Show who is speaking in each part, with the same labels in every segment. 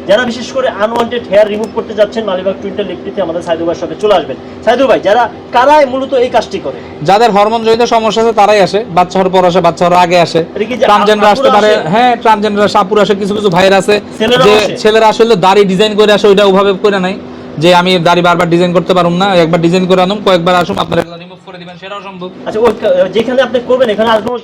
Speaker 1: যারা বিশেষ করে আনওয়ান্টেড হেয়ার রিমুভ করতে যাচ্ছেন মালিবাগ টুইন্টার লিফটিতে আমাদের সাইদু ভাইয়ের শপে চলে আসবেন। সাইদু ভাই, যারা কারাই মূলত এই কাজটি করে?
Speaker 2: যাদের হরমোন জনিত সমস্যা আছে তারাই আসে, বাচ্চা হওয়ার পর আসে, বাচ্চা হওয়ার আগে আসে, ট্রান্সজেন্ডার আসতে পারে। হ্যাঁ, ট্রান্সজেন্ডার সাপুর আসে, কিছু কিছু ভাইয়ের আছে যে ছেলেরা আসলে দাড়ি ডিজাইন করে আসে, ওইটা ওভাবে করে নাই যে আমি দাড়ি বারবার ডিজাইন করতে পারুম না, একবার ডিজাইন করে আনুম, কয়েকবার আসুম আপনারা এগুলো রিমুভ করে দিবেন, সেটাও সম্ভব।
Speaker 1: আচ্ছা, ওই যেখানে আপনি করবেন এখানে আর কোনো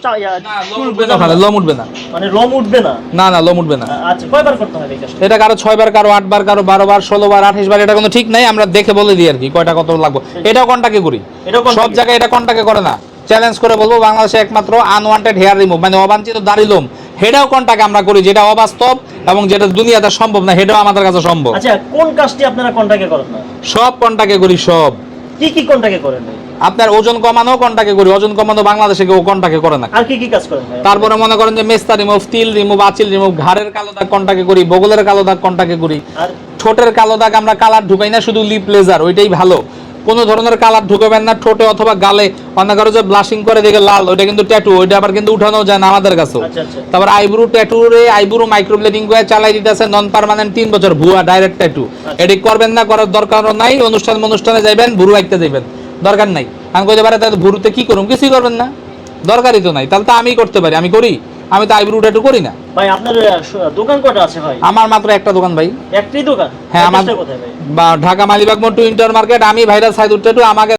Speaker 2: লোম উঠবে না, লোম উঠবে না,
Speaker 1: মানে লোম উঠবে না?
Speaker 2: না না, লোম উঠবে না।
Speaker 1: আচ্ছা, কয়বার করতে হবে এই কাজটা?
Speaker 2: এটা কারো 6 বার, কারো 8 বার, কারো 12 বার, 16 বার, 28 বার, এটা কোনো ঠিক নাই, আমরা দেখে বলে দিই আর কি কয়টা কত লাগবে। এটাও কন্টাকে করি, সব জায়গায় এটা কন্টাকে করে না। চ্যালেঞ্জ করে বলবো, বাংলাদেশে একমাত্র আনওয়ান্টেড হেয়ার রিমুভ মানে অবাঞ্ছিত দাড়ি লোম, হেটাও কন্টাকে আমরা করি, যেটা অবাস্তব এবং যেটা দুনিয়াতে সম্ভব না, হেটাও আমাদের কাছে সম্ভব।
Speaker 1: আচ্ছা, কোন কাজটি আপনারা কন্টাকে করেন না?
Speaker 2: সব কন্টাকে করি, সব।
Speaker 1: কি কি কন্টাকে করেন?
Speaker 2: আপনার ওজন কমানো কন্টাকে করি, ওজন কমানো বাংলাদেশে কেউ কন্টাকে করে না।
Speaker 1: আর কি কি কাজ করেন ভাই?
Speaker 2: তারপরে মনে করেন যে মেস্তা রিমুভ, তিল রিমুভ, আঁচিল রিমুভ, ঘাড়ের কালো দাগ কন্টাকে করি, বগলের কালো দাগ কন্টাকে করি,
Speaker 1: আর
Speaker 2: ঠোঁটের কালো দাগ আমরা কালার ঢুকাই না, শুধু লিপ লেজার, ওইটাই ভালো। কোনো ধরনের কালার ঢুকাবেন না ঠোঁটে অথবা গালে। অনেক কারো যে ব্লাশিং করে দেখে লাল, ওইটা কিন্তু ট্যাটু, ওইটা আবার কিন্তু উঠানো যায় না আমাদের কাছে।
Speaker 1: আচ্ছা আচ্ছা।
Speaker 2: তারপর আইব্রু ট্যাটু রে আইব্রু মাইক্রোব্লেডিং করে চালাই দিতেছে, নন পার্মানেন্ট 3 বছর, ভুয়া ডাইরেক্ট ট্যাটু। এটি করবেন না, করার দরকার নাই। অনুষ্ঠানে যাবেন, ভুরু আঁকতে যাবেন, দরকার নাই। আমি কইতে পারে তাহলে ভুরুতে কি করুম, কিছুই করবেন না, দরকারই তো নাই। তাহলে তো আমি করতে পারি, আমি করি, আমি তো আইব্রু ট্যাটু করি না।
Speaker 1: ভাই, আপনার দোকান কয়টা আছে ভাই?
Speaker 2: আমার মাত্র একটা দোকান ভাই।
Speaker 1: একটাই দোকান?
Speaker 2: হ্যাঁ, আমার
Speaker 1: কোথায় ভাই?
Speaker 2: ঢাকা মালিবাগ মোড় টু ইন্টার মার্কেট। আমি ভাইরাস সাইদুর ট্যাটু, আমাকে